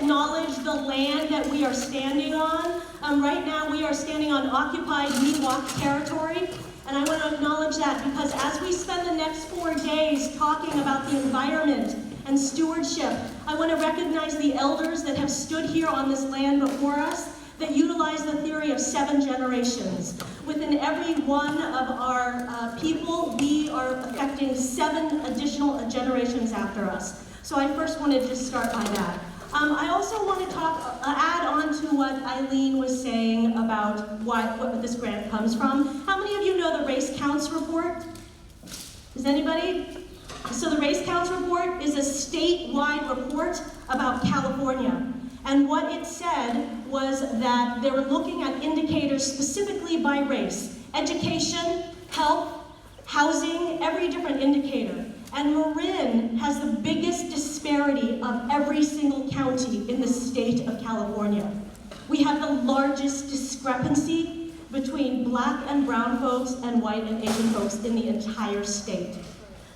acknowledge the land that we are standing on. Right now we are standing on occupied Miwok territory, and I want to acknowledge that because as we spend the next 4 days talking about the environment and stewardship, I want to recognize the elders that have stood here on this land before us that utilize the theory of 7 generations. Within every one of our people, we are affecting 7 additional generations after us. So I first wanted to start by that. I also want to add on to what Eileen was saying about what this grant comes from. How many of you know the Race Counts report? Does anybody? So the Race Counts report is a statewide report about California. And what it said was that they were looking at indicators specifically by race. Education, health, housing, every different indicator. And Marin has the biggest disparity of every single county in the state of California. We have the largest discrepancy between black and brown folks and white and Asian folks in the entire state.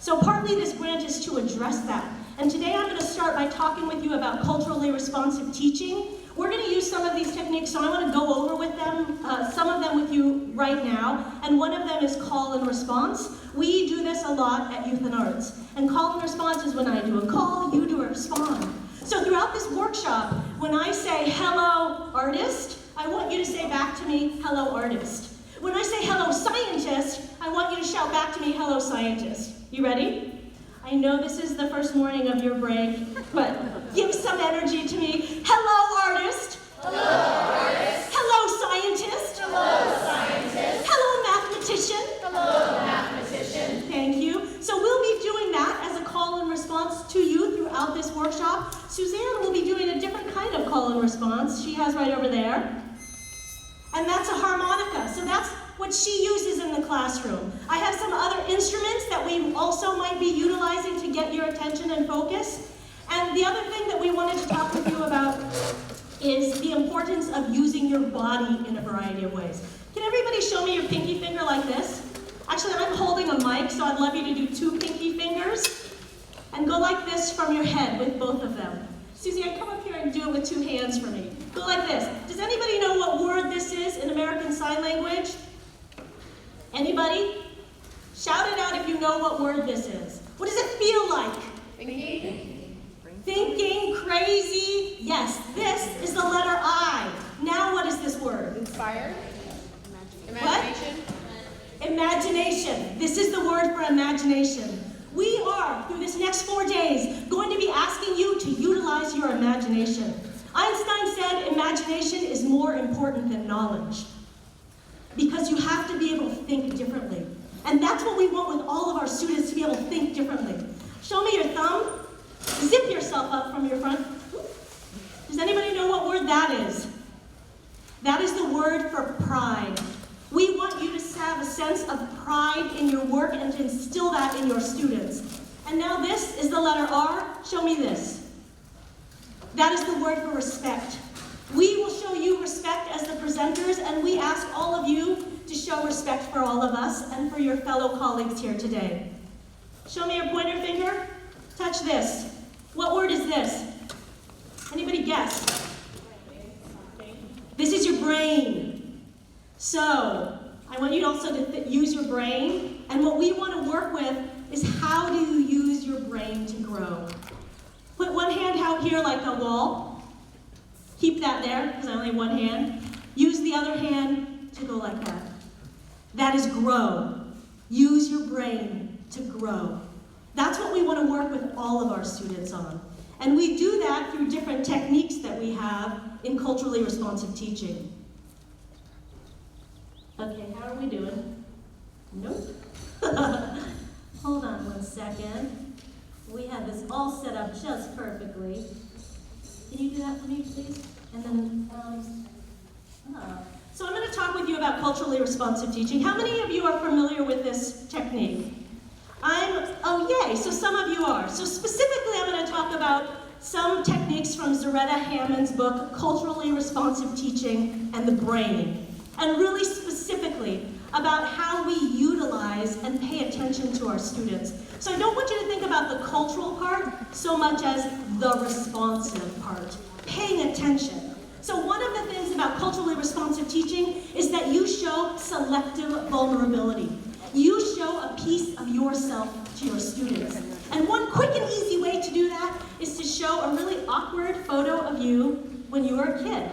So partly this grant is to address that. And today I'm going to start by talking with you about culturally responsive teaching. We're going to use some of these techniques, so I want to go over with them, some of them with you right now. And one of them is call and response. We do this a lot at Youth and Arts. And call and response is when I do a call, you do a respond. So throughout this workshop, when I say hello artist, I want you to say back to me, hello artist. When I say hello scientist, I want you to shout back to me, hello scientist. You ready? I know this is the first morning of your break, but give some energy to me. Hello, artist. Hello, artist. Hello, scientist. Hello, scientist. Hello, mathematician. Hello, mathematician. Thank you. So we'll be doing that as a call and response to you throughout this workshop. Suzanne will be doing a different kind of call and response. She has right over there. And that's a harmonica. So that's what she uses in the classroom. I have some other instruments that we also might be utilizing to get your attention and focus. And the other thing that we wanted to talk with you about is the importance of using your body in a variety of ways. Can everybody show me your pinky finger like this? Actually, I'm holding a mic, so I'd love you to do 2 pinky fingers. And go like this from your head with both of them. Susie, come up here and do it with 2 hands for me. Go like this. Does anybody know what word this is in American Sign Language? Anybody? Shout it out if you know what word this is. What does it feel like? Thinking. Thinking, crazy. Yes, this is the letter I. Now what is this word? Inspired. Imagination. What? Imagination. This is the word for imagination. We are, through this next 4 days, going to be asking you to utilize your imagination. Einstein said imagination is more important than knowledge, because you have to be able to think differently. And that's what we want with all of our students, to be able to think differently. Show me your thumb. Zip yourself up from your front. Does anybody know what word that is? That is the word for pride. We want you to have a sense of pride in your work and to instill that in your students. And now this is the letter R. Show me this. That is the word for respect. We will show you respect as the presenters, and we ask all of you to show respect for all of us and for your fellow colleagues here today. Show me your pointer finger. Touch this. What word is this? Anybody guess? This is your brain. So, I want you also to use your brain, and what we want to work with is how do you use your brain to grow. Put one hand out here like a wall. Keep that there, because I only have one hand. Use the other hand to go like that. That is grow. Use your brain to grow. That's what we want to work with all of our students on. And we do that through different techniques that we have in culturally responsive teaching. Okay, how are we doing? Nope. Hold on 1 second. We had this all set up just perfectly. Can you do that for me, please? And then, So I'm going to talk with you about culturally responsive teaching. How many of you are familiar with this technique? Oh yay, so some of you are. So specifically I'm going to talk about some techniques from Zaretta Hammond's book, Culturally Responsive Teaching and the Brain. And really specifically about how we utilize and pay attention to our students. So I don't want you to think about the cultural part so much as the responsive part. paying attention. So one of the things about culturally responsive teaching is that you show selective vulnerability. You show a piece of yourself to your students. And one quick and easy way to do that is to show a really awkward photo of you when you were a kid.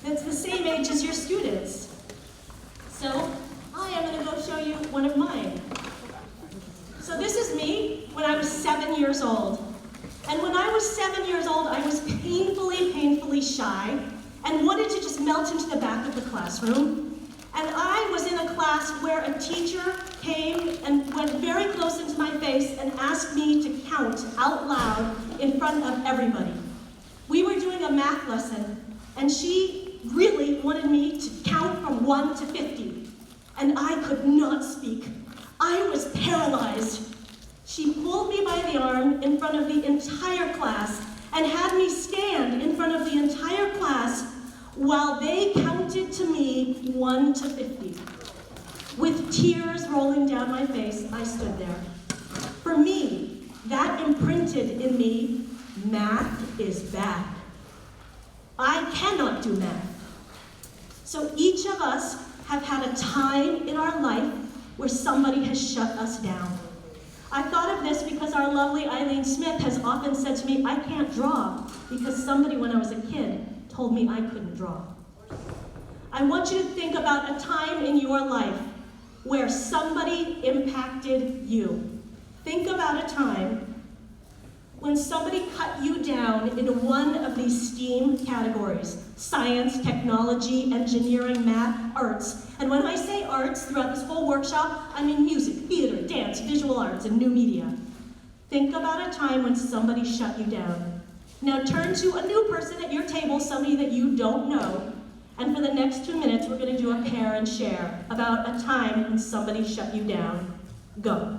That's the same age as your students. So I am going to go show you one of mine. So this is me when I was 7 years old. And when I was 7 years old, I was painfully shy and wanted to just melt into the back of the classroom. And I was in a class where a teacher came and went very close into my face and asked me to count out loud in front of everybody. We were doing a math lesson, and she really wanted me to count from 1 to 50. And I could not speak. I was paralyzed. She pulled me by the arm in front of the entire class and had me stand in front of the entire class while they counted to me 1 to 50. With tears rolling down my face, I stood there. For me, that imprinted in me, math is bad. I cannot do math. So each of us have had a time in our life where somebody has shut us down. I thought of this because our lovely Eileen Smith has often said to me, I can't draw because somebody when I was a kid told me I couldn't draw. I want you to think about a time in your life where somebody impacted you. Think about a time when somebody cut you down into one of these STEAM categories: science, technology, engineering, math, arts. And when I say arts throughout this whole workshop, I mean music, theater, dance, visual arts, and new media. Think about a time when somebody shut you down. Now turn to a new person at your table, somebody that you don't know, and for the next 2 minutes, we're going to do a pair and share about a time when somebody shut you down. Go.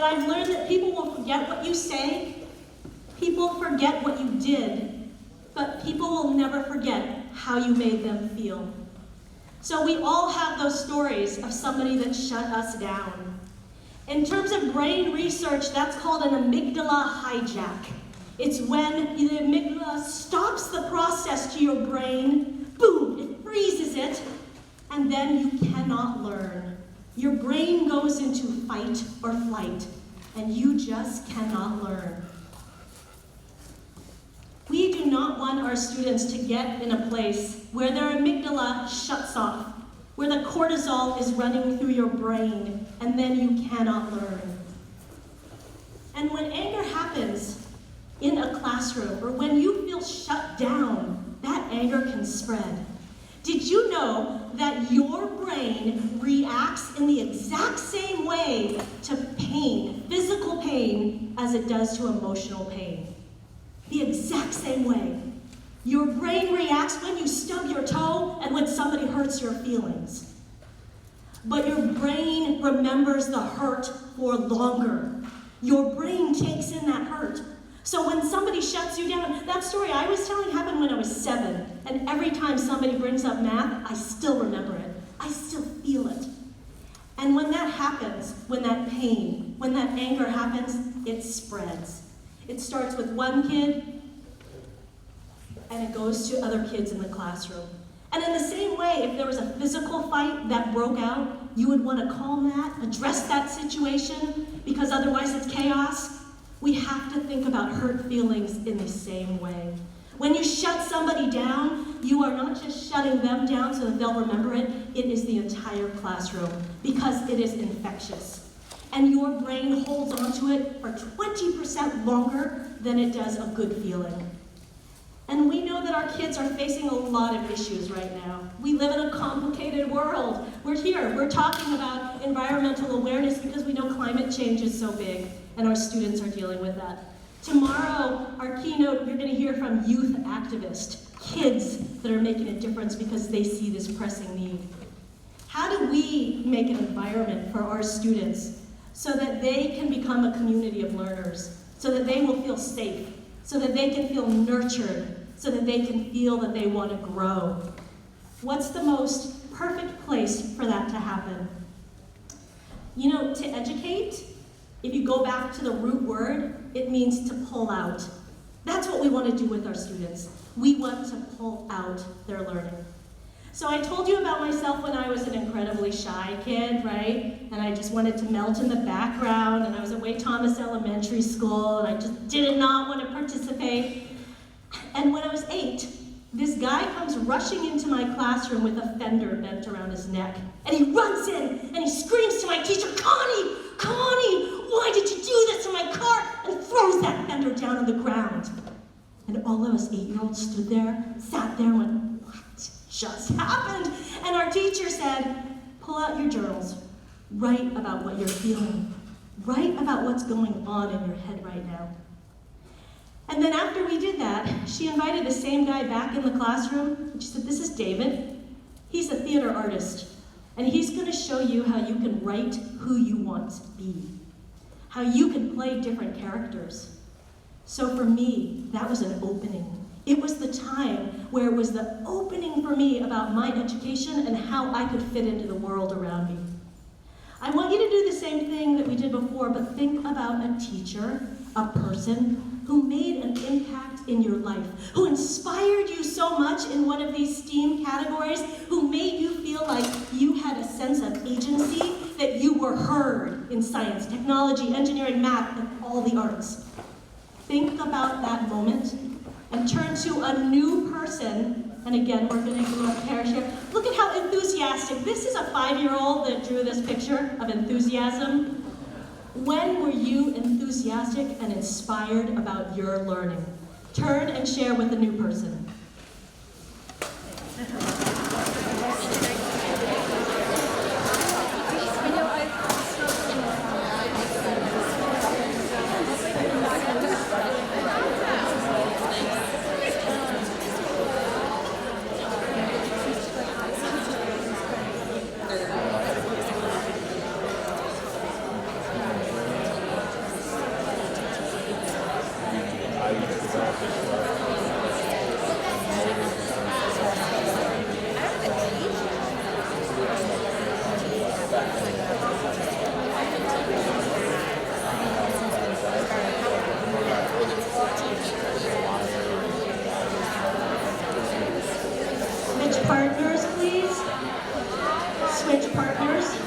I've learned that people will forget what you say, people forget what you did, but people will never forget how you made them feel. So we all have those stories of somebody that shut us down. In terms of brain research, that's called an amygdala hijack. It's when the amygdala stops the process to your brain, boom, it freezes it, and then you cannot learn. Your brain goes into fight or flight, and you just cannot learn. We do not want our students to get in a place where their amygdala shuts off, where the cortisol is running through your brain, and then you cannot learn. And when anger happens in a classroom, or when you feel shut down, that anger can spread. Did you know that your brain reacts in the exact same way to pain, physical pain, as it does to emotional pain? The exact same way. Your brain reacts when you stub your toe and when somebody hurts your feelings. But your brain remembers the hurt for longer. Your brain takes in that hurt. So when somebody shuts you down, that story I was telling happened when I was 7, and every time somebody brings up math, I still remember it. I still feel it. And when that happens, when that pain, when that anger happens, it spreads. It starts with one kid, and it goes to other kids in the classroom. And in the same way, if there was a physical fight that broke out, you would want to calm that, address that situation, because otherwise it's chaos. We have to think about hurt feelings in the same way. When you shut somebody down, you are not just shutting them down so that they'll remember it, it is the entire classroom, because it is infectious. And your brain holds onto it for 20% longer than it does a good feeling. And we know that our kids are facing a lot of issues right now. We live in a complicated world. We're here, we're talking about environmental awareness because we know climate change is so big, and our students are dealing with that. Tomorrow, our keynote, you're going to hear from youth activists, kids that are making a difference because they see this pressing need. How do we make an environment for our students so that they can become a community of learners, so that they will feel safe, so that they can feel nurtured, so that they can feel that they want to grow? What's the most perfect place for that to happen? You know, to educate, if you go back to the root word, it means to pull out. That's what we want to do with our students. We want to pull out their learning. So I told you about myself when I was an incredibly shy kid, right? And I just wanted to melt in the background, and I was at Wade Thomas Elementary School, and I just did not want to participate. And when I was 8, this guy comes rushing into my classroom with a fender bent around his neck. And he runs in, and he screams to my teacher, "Connie! Connie! Why did you do this to my car?" And throws that fender down on the ground. And all of us 8-year-olds stood there, sat there, and went, "What just happened?" And our teacher said, "Pull out your journals. Write about what you're feeling. Write about what's going on in your head right now." And then after we did that, she invited the same guy back in the classroom, and she said, "This is David. He's a theater artist, and he's going to show you how you can write who you want to be, how you can play different characters." So for me, that was an opening. It was the time where it was the opening for me about my education and how I could fit into the world around me. I want you to do the same thing that we did before, but think about a teacher, a person who made an impact in your life, who inspired you so much in one of these STEAM categories, who made you feel like you had a sense of agency, that you were heard in science, technology, engineering, math, and all the arts. Think about that moment and turn to a new person. And again, we're going to do a pair here. Look at how enthusiastic. This is a 5-year-old that drew this picture of enthusiasm. When were you enthusiastic and inspired about your learning? Turn and share with a new person. partners, please. Switch partners.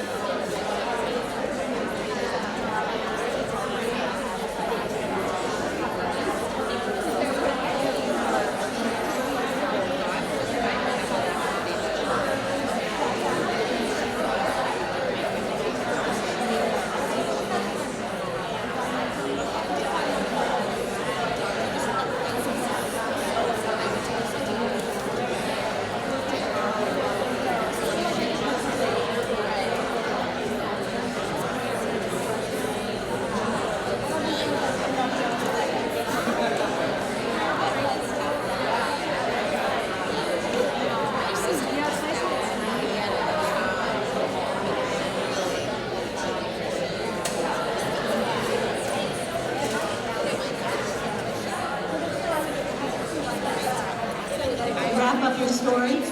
Wrap up your story.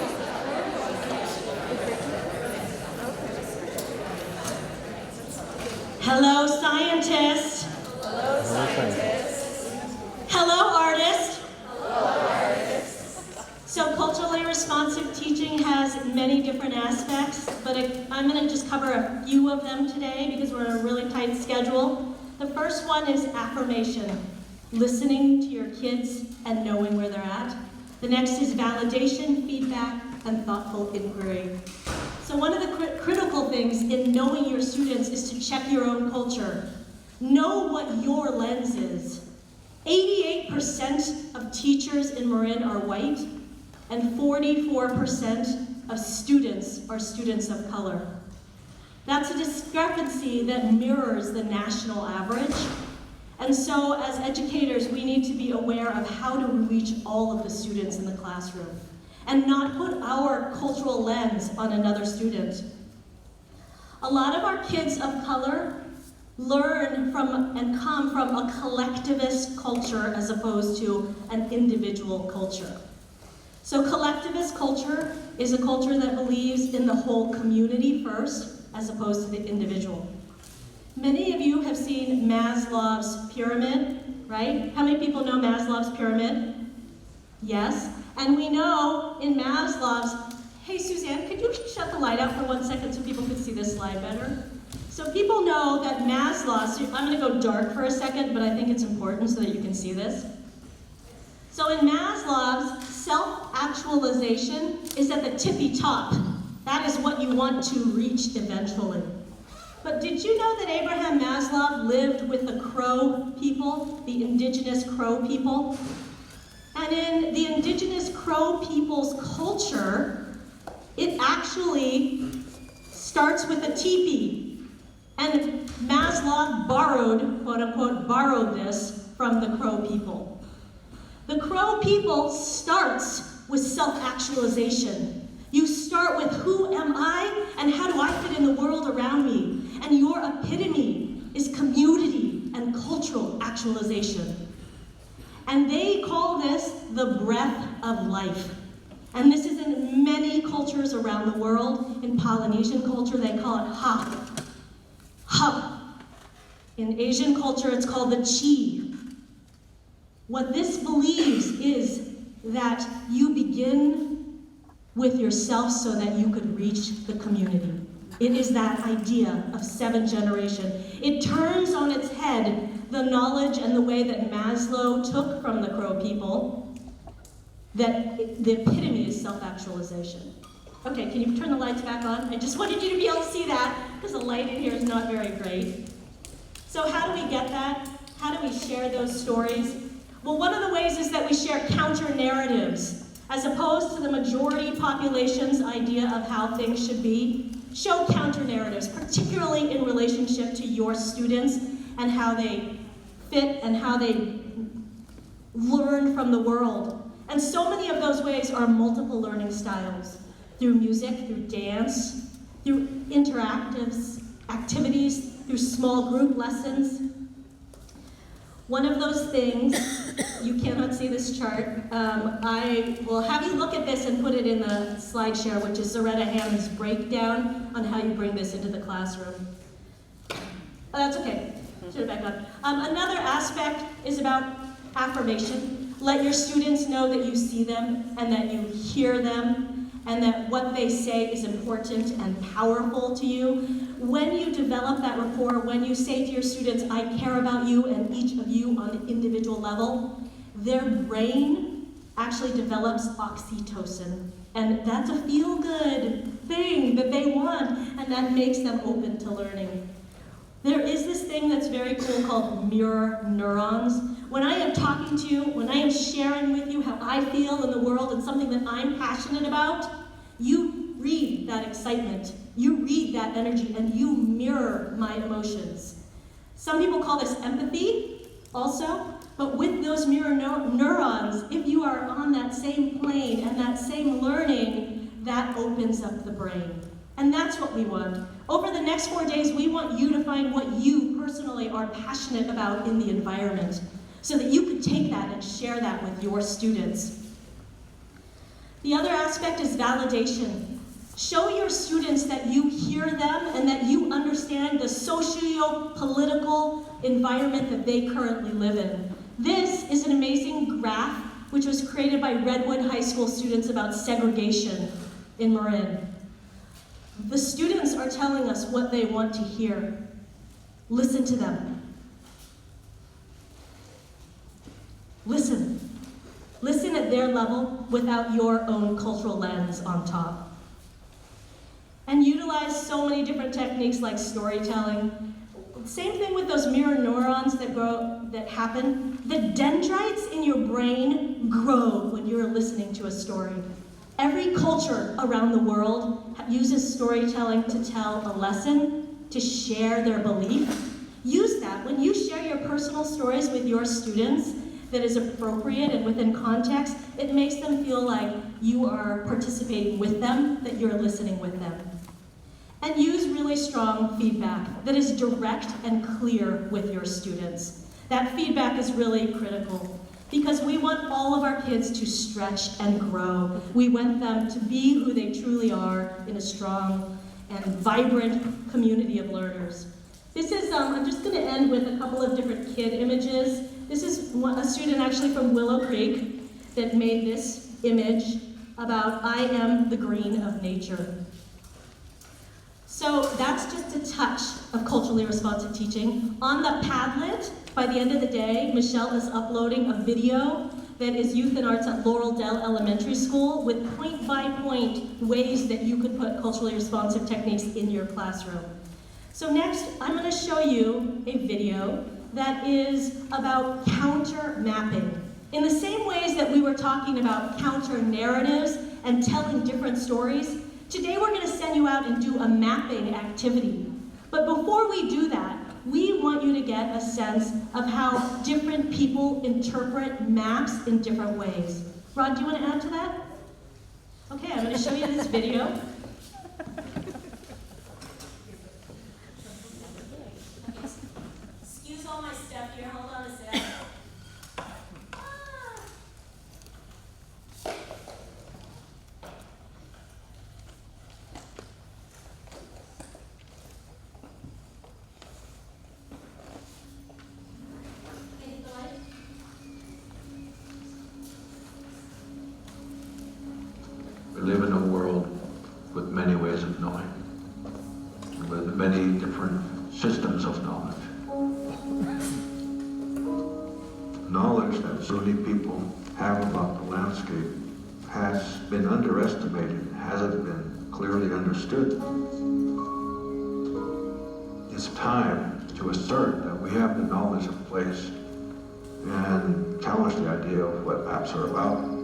Hello, scientists. Hello, scientists. Hello, artists. Hello, artists. So culturally responsive teaching has many different aspects, but I'm going to just cover a few of them today because we're on a really tight schedule. The first one is affirmation, listening to your kids and knowing where they're at. The next is validation, feedback, and thoughtful inquiry. So one of the critical things in knowing your students is to check your own culture. Know what your lens is. 88% of teachers in Marin are white, and 44% of students are students of color. That's a discrepancy that mirrors the national average. And so as educators, we need to be aware of how to reach all of the students in the classroom and not put our cultural lens on another student. A lot of our kids of color learn from and come from a collectivist culture as opposed to an individual culture. So collectivist culture is a culture that believes in the whole community first as opposed to the individual. Many of you have seen Maslow's pyramid, right? How many people know Maslow's pyramid? Yes. And we know in Maslow's, hey Suzanne, could you shut the light out for 1 second so people can see this slide better? So people know that Maslow's, I'm gonna go dark for a second, but I think it's important so that you can see this. So in Maslow's, self-actualization is at the tippy top. That is what you want to reach eventually. But did you know that Abraham Maslow lived with the Crow people, the indigenous Crow people? And in the indigenous Crow people's culture, it actually starts with a teepee. And Maslow borrowed, quote unquote, borrowed this from the Crow people. The Crow people starts with self-actualization. You start with who am I and how do I fit in the world around me? And your epitome is community and cultural actualization. And they call this the breath of life. And this is in many cultures around the world. In Polynesian culture, they call it ha. Ha. In Asian culture, it's called the chi. What this believes is that you begin with yourself so that you could reach the community. It is that idea of 7th generation. It turns on its head the knowledge and the way that Maslow took from the Crow people, that the epitome is self-actualization. Okay, can you turn the lights back on? I just wanted you to be able to see that, because the light in here is not very great. So how do we get that? How do we share those stories? Well, one of the ways is that we share counter-narratives. As opposed to the majority population's idea of how things should be, show counter-narratives, particularly in relationship to your students and how they fit and how they learn from the world. And so many of those ways are multiple learning styles, through music, through dance, through interactive activities, through small group lessons. One of those things, you cannot see this chart, I will have you look at this and put it in the slideshare, which is Zaretta Hammond's breakdown on how you bring this into the classroom. Oh, that's okay, turn it back on. Another aspect is about affirmation. Let your students know that you see them and that you hear them and that what they say is important and powerful to you. When you develop that rapport, when you say to your students, I care about you and each of you on an individual level, their brain actually develops oxytocin. And that's a feel-good thing that they want, and that makes them open to learning. There is this thing that's very cool called mirror neurons. When I am talking to you, when I am sharing with you how I feel in the world and something that I'm passionate about, you read that excitement, you read that energy, and you mirror my emotions. Some people call this empathy also, but with those mirror neurons, if you are on that same plane and that same learning, that opens up the brain. And that's what we want. Over the next 4 days, we want you to find what you personally are passionate about in the environment, so that you can take that and share that with your students. The other aspect is validation. Show your students that you hear them and that you understand the socio-political environment that they currently live in. This is an amazing graph which was created by Redwood High School students about segregation in Marin. The students are telling us what they want to hear. Listen to them. Listen. Listen at their level without your own cultural lens on top. And utilize so many different techniques like storytelling. Same thing with those mirror neurons that happen. The dendrites in your brain grow when you're listening to a story. Every culture around the world uses storytelling to tell a lesson, to share their belief. Use that. When you share your personal stories with your students that is appropriate and within context, it makes them feel like you are participating with them, that you're listening with them. And use really strong feedback that is direct and clear with your students. That feedback is really critical because we want all of our kids to stretch and grow. We want them to be who they truly are in a strong and vibrant community of learners. This is, I'm just gonna end with a couple of different kid images. This is a student actually from Willow Creek that made this image about I am the green of nature. So that's just a touch of culturally responsive teaching. On the Padlet, by the end of the day, Michelle is uploading a video that is Youth and Arts at Laurel Dell Elementary School with point-by-point ways that you could put culturally responsive techniques in your classroom. So next, I'm going to show you a video that is about counter mapping. In the same ways that we were talking about counter narratives and telling different stories, today we're going to send you out and do a mapping activity. But before we do that, we want you to get a sense of how different people interpret maps in different ways. Rod, do you want to add to that? Okay, I'm going to show you this video. Excuse all my stuff here, hold on a sec. We live in a world with many ways of knowing, with many different systems of knowledge. Knowledge that so many people have about the landscape has been underestimated, hasn't been clearly understood. It's time to assert that we have the knowledge of place and challenge the idea of what maps are about.